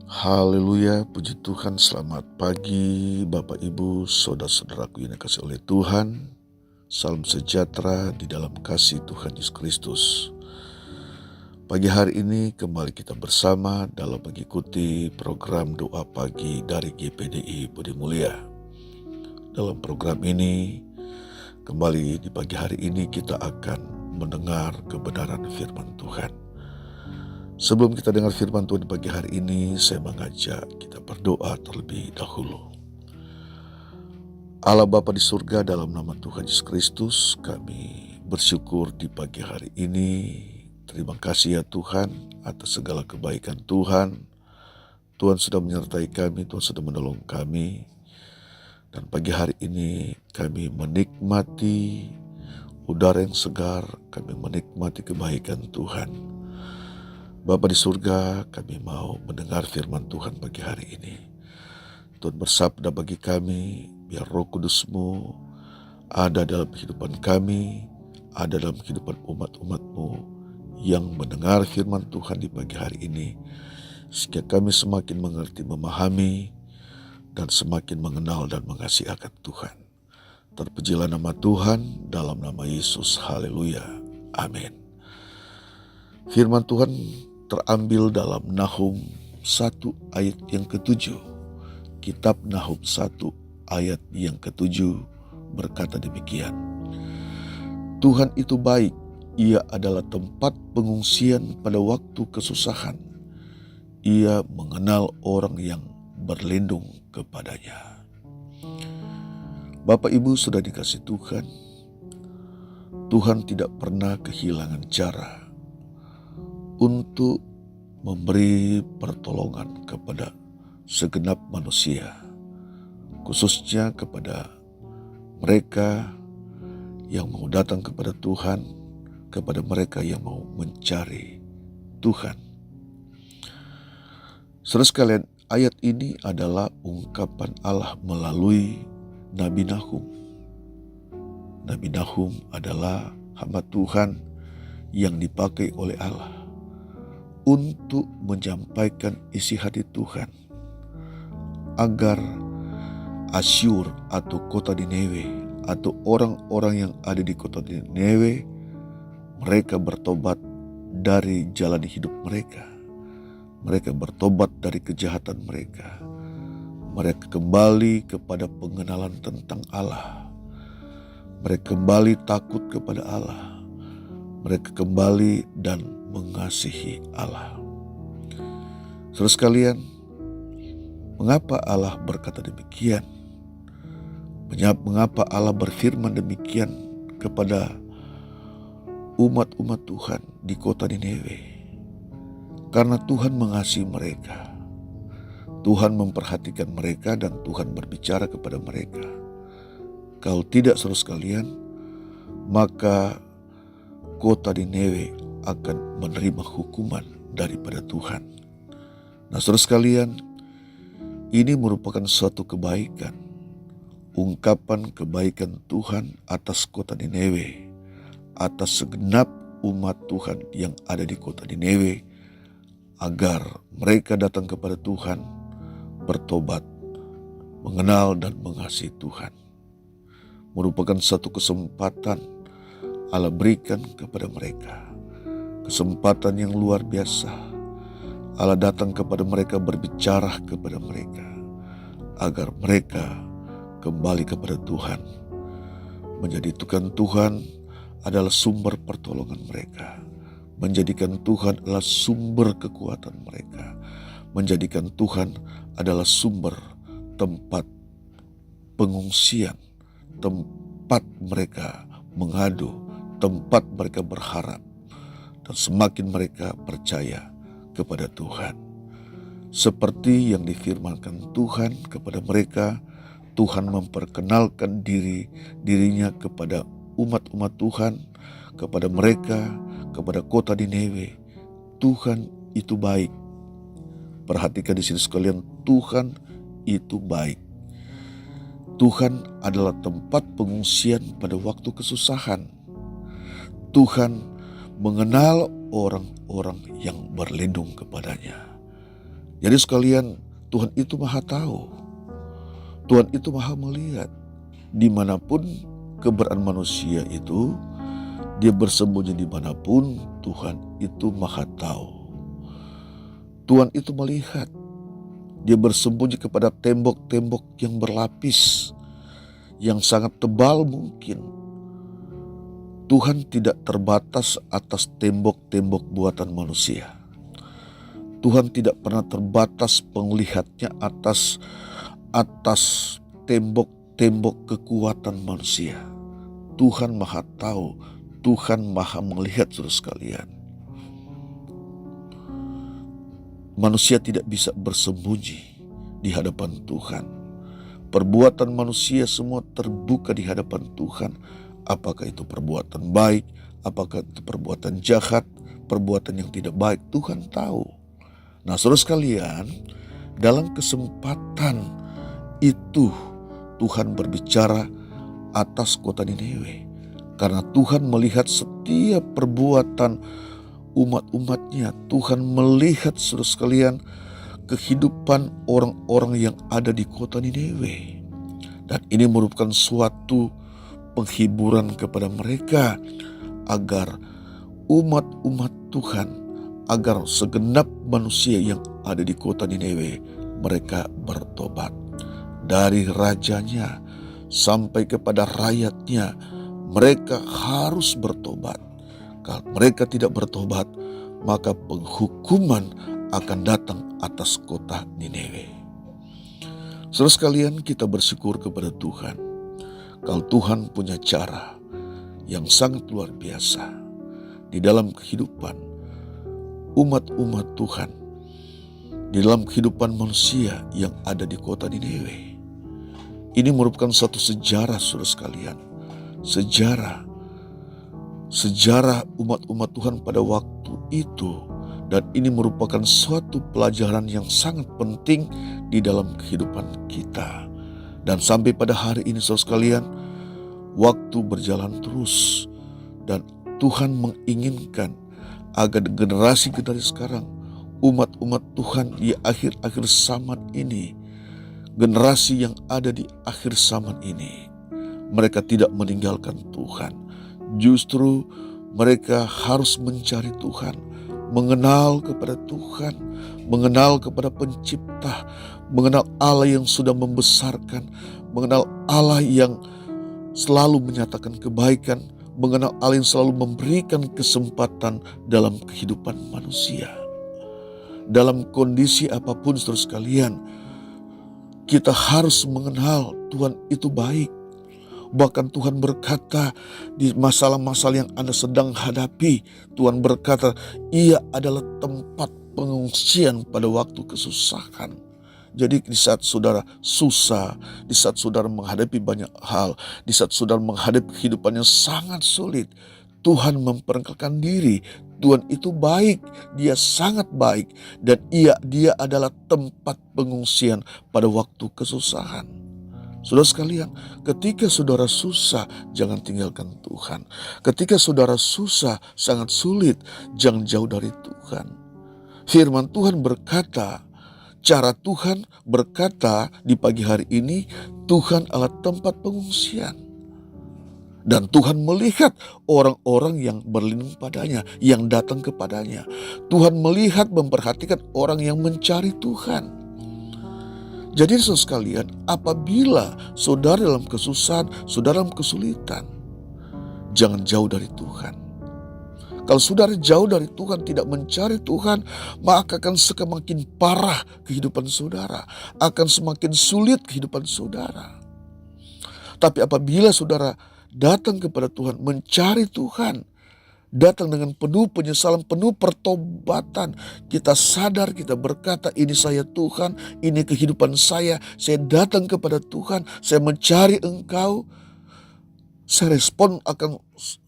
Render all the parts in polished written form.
Haleluya, puji Tuhan, selamat pagi Bapak Ibu, saudara-saudaraku yang dikasihi oleh Tuhan. Salam sejahtera di dalam kasih Tuhan Yesus Kristus. Pagi hari ini kembali kita bersama dalam mengikuti program doa pagi dari GPDI Budi Mulia. Dalam program ini, kembali di pagi hari ini kita akan mendengar kebenaran firman Tuhan. Sebelum kita dengar firman Tuhan di pagi hari ini, saya mengajak kita berdoa terlebih dahulu. Allah Bapa di surga, dalam nama Tuhan Yesus Kristus, kami bersyukur di pagi hari ini. Terima kasih ya Tuhan atas segala kebaikan Tuhan. Tuhan sudah menyertai kami, Tuhan sudah menolong kami. Dan pagi hari ini kami menikmati udara yang segar, kami menikmati kebaikan Tuhan. Bapa di surga, kami mau mendengar firman Tuhan pagi hari ini. Tuhan bersabda bagi kami, biar Roh Kudus-Mu ada dalam kehidupan kami, ada dalam kehidupan umat-umat-Mu yang mendengar firman Tuhan di pagi hari ini, sehingga kami semakin mengerti, memahami, dan semakin mengenal dan mengasihi akan Tuhan. Terpujilah nama Tuhan dalam nama Yesus. Haleluya. Amin. Firman Tuhan terambil dalam Nahum 1 ayat yang ke-7. Kitab Nahum 1 ayat yang ke-7 berkata demikian. Tuhan itu baik, Ia adalah tempat pengungsian pada waktu kesusahan. Ia mengenal orang yang berlindung kepadanya. Bapak Ibu sudah dikasih Tuhan, Tuhan tidak pernah kehilangan cara untuk memberi pertolongan kepada segenap manusia, khususnya kepada mereka yang mau datang kepada Tuhan, kepada mereka yang mau mencari Tuhan. Saudara sekalian, ayat ini adalah ungkapan Allah melalui Nabi Nahum. Nabi Nahum adalah hamba Tuhan yang dipakai oleh Allah untuk menyampaikan isi hati Tuhan agar Asyur atau kota Niniwe atau orang-orang yang ada di kota Niniwe, mereka bertobat dari jalan hidup mereka. Mereka bertobat dari kejahatan mereka. Mereka kembali kepada pengenalan tentang Allah. Mereka kembali takut kepada Allah. Mereka kembali dan mengasihi Allah. Saudara sekalian, mengapa Allah berkata demikian? Mengapa Allah berfirman demikian kepada umat-umat Tuhan di kota Niniwe? Karena Tuhan mengasihi mereka. Tuhan memperhatikan mereka dan Tuhan berbicara kepada mereka. Kalau tidak, saudara sekalian, maka kota Niniwe akan menerima hukuman daripada Tuhan. Nah, saudara sekalian, ini merupakan suatu kebaikan, ungkapan kebaikan Tuhan atas kota Niniwe, atas segenap umat Tuhan yang ada di kota Niniwe, agar mereka datang kepada Tuhan, bertobat, mengenal dan mengasihi Tuhan. Merupakan satu kesempatan Allah berikan kepada mereka. Kesempatan yang luar biasa. Allah datang kepada mereka, berbicara kepada mereka agar mereka kembali kepada Tuhan. Menjadikan Tuhan adalah sumber pertolongan mereka. Menjadikan Tuhan adalah sumber kekuatan mereka. Menjadikan Tuhan adalah sumber tempat pengungsian, tempat mereka mengadu, tempat mereka berharap. Dan semakin mereka percaya kepada Tuhan. Seperti yang difirmankan Tuhan kepada mereka, Tuhan memperkenalkan dirinya kepada umat-umat Tuhan, kepada mereka, kepada kota Niniwe. Tuhan itu baik. Perhatikan di sini sekalian, Tuhan itu baik. Tuhan adalah tempat pengungsian pada waktu kesusahan. Tuhan mengenal orang-orang yang berlindung kepadanya. Jadi sekalian, Tuhan itu maha tahu. Tuhan itu maha melihat. Dimanapun keberadaan manusia itu, dia bersembunyi dimanapun, Tuhan itu maha tahu. Tuhan itu melihat. Dia bersembunyi kepada tembok-tembok yang berlapis, yang sangat tebal mungkin. Tuhan tidak terbatas atas tembok-tembok buatan manusia. Tuhan tidak pernah terbatas penglihatnya atas tembok-tembok kekuatan manusia. Tuhan maha tahu, Tuhan maha melihat, saudara sekalian. Manusia tidak bisa bersembunyi di hadapan Tuhan. Perbuatan manusia semua terbuka di hadapan Tuhan. Apakah itu perbuatan baik, apakah itu perbuatan jahat, perbuatan yang tidak baik, Tuhan tahu. Nah, saudara sekalian, dalam kesempatan itu Tuhan berbicara atas kota Niniwe. Karena Tuhan melihat setiap perbuatan umat-umatnya. Tuhan melihat, saudara sekalian, kehidupan orang-orang yang ada di kota Niniwe. Dan ini merupakan suatu penghiburan kepada mereka agar umat-umat Tuhan, agar segenap manusia yang ada di kota Niniwe, mereka bertobat. Dari rajanya sampai kepada rakyatnya, mereka harus bertobat. Kalau mereka tidak bertobat, maka penghukuman akan datang atas kota Niniwe. Saudara sekalian, kita bersyukur kepada Tuhan. Kalau Tuhan punya cara yang sangat luar biasa di dalam kehidupan umat-umat Tuhan, di dalam kehidupan manusia yang ada di kota Niniwe. Ini merupakan satu sejarah, saudara sekalian. Sejarah umat-umat Tuhan pada waktu itu. Dan ini merupakan suatu pelajaran yang sangat penting di dalam kehidupan kita. Dan sampai pada hari ini, saudara sekalian, waktu berjalan terus. Dan Tuhan menginginkan agar generasi dari sekarang, umat-umat Tuhan di akhir-akhir zaman ini, generasi yang ada di akhir zaman ini, mereka tidak meninggalkan Tuhan. Justru mereka harus mencari Tuhan, mengenal kepada Tuhan, mengenal kepada Pencipta, mengenal Allah yang sudah membesarkan, mengenal Allah yang selalu menyatakan kebaikan, mengenal Allah yang selalu memberikan kesempatan dalam kehidupan manusia. Dalam kondisi apapun, saudara sekalian, kita harus mengenal Tuhan itu baik. Bahkan Tuhan berkata di masalah-masalah yang Anda sedang hadapi, Tuhan berkata, Ia adalah tempat pengungsian pada waktu kesusahan. Jadi di saat saudara susah, di saat saudara menghadapi banyak hal, di saat saudara menghadapi kehidupan yang sangat sulit, Tuhan memperkenalkan diri. Tuhan itu baik, Dia sangat baik, dan Dia adalah tempat pengungsian pada waktu kesusahan. Saudara sekalian, ketika saudara susah, jangan tinggalkan Tuhan. Ketika saudara susah, sangat sulit, jangan jauh dari Tuhan. Firman Tuhan berkata, cara Tuhan berkata di pagi hari ini, Tuhan adalah tempat pengungsian. Dan Tuhan melihat orang-orang yang berlindung padanya, yang datang kepadanya. Tuhan melihat, memperhatikan orang yang mencari Tuhan. Jadi saudara sekalian, apabila saudara dalam kesusahan, saudara dalam kesulitan, jangan jauh dari Tuhan. Kalau saudara jauh dari Tuhan, tidak mencari Tuhan, maka akan semakin parah kehidupan saudara, akan semakin sulit kehidupan saudara. Tapi apabila saudara datang kepada Tuhan, mencari Tuhan, datang dengan penuh penyesalan, penuh pertobatan, kita sadar, kita berkata, ini saya Tuhan, ini kehidupan saya datang kepada Tuhan, saya mencari Engkau, saya respon akan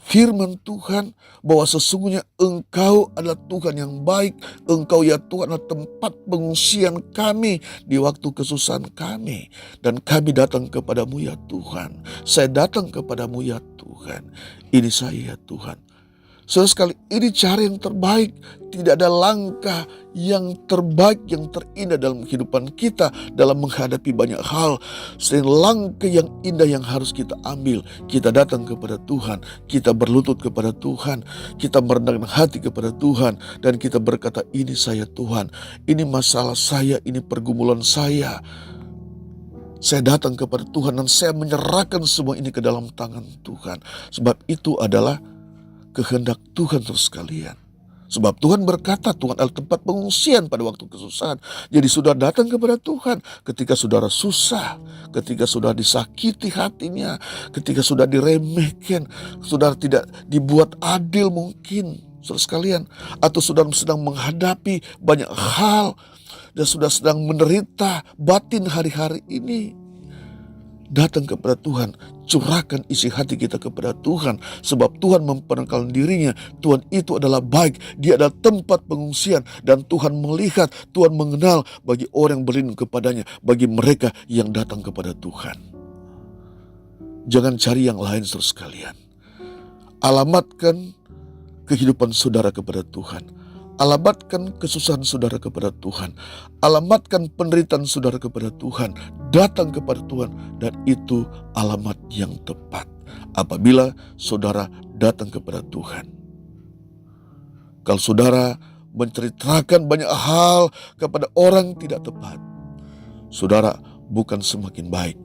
firman Tuhan, bahwa sesungguhnya Engkau adalah Tuhan yang baik, Engkau ya Tuhan adalah tempat pengungsian kami di waktu kesusahan kami, dan kami datang kepadamu ya Tuhan, saya datang kepadamu ya Tuhan, ini saya ya Tuhan. Saudara sekali, ini cara yang terbaik. Tidak ada langkah yang terbaik, yang terindah dalam kehidupan kita dalam menghadapi banyak hal. Selain langkah yang indah yang harus kita ambil, kita datang kepada Tuhan, kita berlutut kepada Tuhan, kita merendahkan hati kepada Tuhan, dan kita berkata, ini saya Tuhan, ini masalah saya, ini pergumulan saya. Saya datang kepada Tuhan dan saya menyerahkan semua ini ke dalam tangan Tuhan. Sebab itu adalah kehendak Tuhan terus sekalian. Sebab Tuhan berkata Tuhan adalah tempat pengungsian pada waktu kesusahan. Jadi saudara datang kepada Tuhan ketika saudara susah, ketika saudara disakiti hatinya, ketika sudah diremehkan, saudara tidak dibuat adil mungkin, saudara sekalian, atau saudara sedang menghadapi banyak hal dan sudah sedang menderita batin hari-hari ini. Datang kepada Tuhan, curahkan isi hati kita kepada Tuhan, sebab Tuhan memperkenalkan dirinya. Tuhan itu adalah baik, Dia adalah tempat pengungsian, dan Tuhan melihat, Tuhan mengenal bagi orang yang berlindung kepadanya, bagi mereka yang datang kepada Tuhan. Jangan cari yang lain, saudara sekalian. Alamatkan kehidupan saudara kepada Tuhan. Alamatkan kesusahan saudara kepada Tuhan. Alamatkan penderitaan saudara kepada Tuhan. Datang kepada Tuhan, dan itu alamat yang tepat apabila saudara datang kepada Tuhan. Kalau saudara menceritakan banyak hal kepada orang tidak tepat, saudara bukan semakin baik,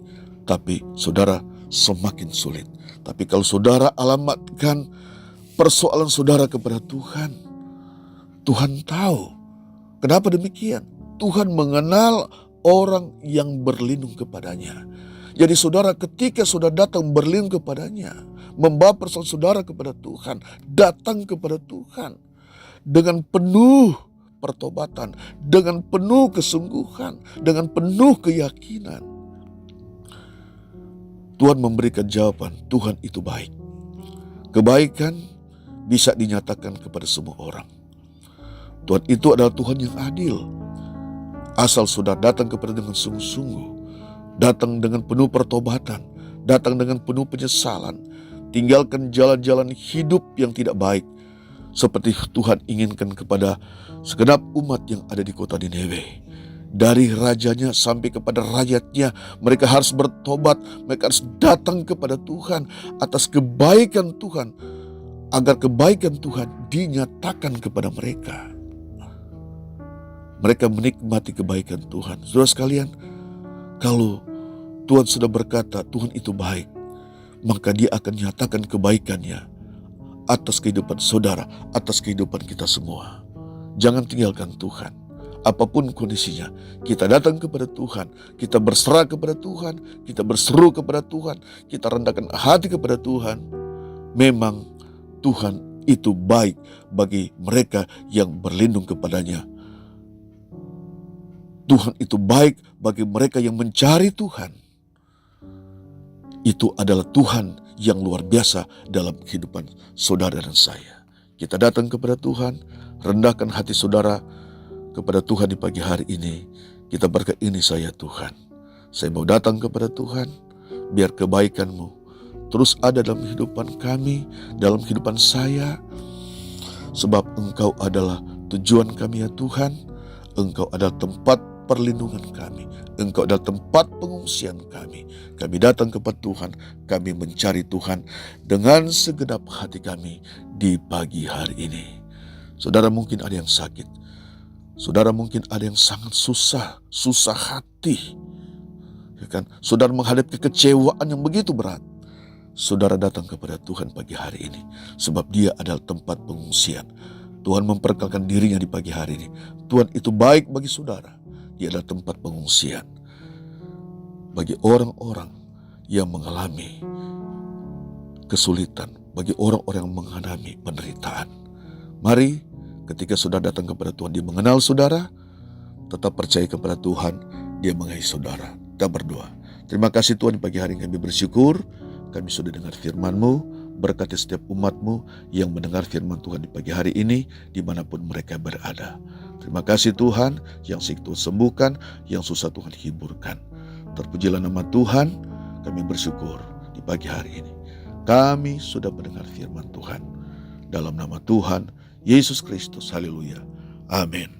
tapi saudara semakin sulit. Tapi kalau saudara alamatkan persoalan saudara kepada Tuhan, Tuhan tahu. Kenapa demikian? Tuhan mengenal orang yang berlindung kepadanya. Jadi saudara, ketika saudara datang berlindung kepadanya, membawa persoalan saudara kepada Tuhan, datang kepada Tuhan dengan penuh pertobatan, dengan penuh kesungguhan, dengan penuh keyakinan, Tuhan memberikan jawaban. Tuhan itu baik. Kebaikan bisa dinyatakan kepada semua orang. Tuhan itu adalah Tuhan yang adil. Asal saudara datang kepada dengan sungguh-sungguh, datang dengan penuh pertobatan, datang dengan penuh penyesalan, tinggalkan jalan-jalan hidup yang tidak baik, seperti Tuhan inginkan kepada segenap umat yang ada di kota Niniwe. Dari rajanya sampai kepada rakyatnya, mereka harus bertobat, mereka harus datang kepada Tuhan atas kebaikan Tuhan, agar kebaikan Tuhan dinyatakan kepada mereka. Mereka menikmati kebaikan Tuhan. Saudara sekalian, kalau Tuhan sudah berkata Tuhan itu baik, maka Dia akan nyatakan kebaikannya atas kehidupan saudara, atas kehidupan kita semua. Jangan tinggalkan Tuhan. Apapun kondisinya, kita datang kepada Tuhan, kita berserah kepada Tuhan, kita berseru kepada Tuhan, kita rendahkan hati kepada Tuhan. Memang Tuhan itu baik bagi mereka yang berlindung kepadanya. Tuhan itu baik bagi mereka yang mencari Tuhan. Itu adalah Tuhan yang luar biasa dalam kehidupan saudara dan saya. Kita datang kepada Tuhan, rendahkan hati saudara kepada Tuhan di pagi hari ini. Kita berkata, ini saya Tuhan. Saya mau datang kepada Tuhan, biar kebaikan-Mu terus ada dalam kehidupan kami, dalam kehidupan saya. Sebab Engkau adalah tujuan kami ya Tuhan. Engkau adalah tempat perlindungan kami. Engkau adalah tempat pengungsian kami. Kami datang kepada Tuhan, kami mencari Tuhan dengan segenap hati kami di pagi hari ini. Saudara mungkin ada yang sakit. Saudara mungkin ada yang sangat susah hati. Ya kan? Saudara menghadapi kekecewaan yang begitu berat. Saudara datang kepada Tuhan pagi hari ini, sebab Dia adalah tempat pengungsian. Tuhan memperkenalkan dirinya di pagi hari ini. Tuhan itu baik bagi saudara. Dia adalah tempat pengungsian bagi orang-orang yang mengalami kesulitan, bagi orang-orang yang mengalami penderitaan. Mari ketika saudara datang kepada Tuhan, Dia mengenal saudara, tetap percaya kepada Tuhan, Dia mengasihi saudara. Kita berdoa. Terima kasih Tuhan, di pagi hari kami bersyukur, kami sudah dengar firman-Mu. Berkati setiap umat-Mu yang mendengar firman Tuhan di pagi hari ini, dimanapun mereka berada. Terima kasih Tuhan, yang sakit Tuhan sembuhkan, yang susah Tuhan hiburkan. Terpujilah nama Tuhan, kami bersyukur di pagi hari ini. Kami sudah mendengar firman Tuhan. dalam nama Tuhan Yesus Kristus. Haleluya. Amin.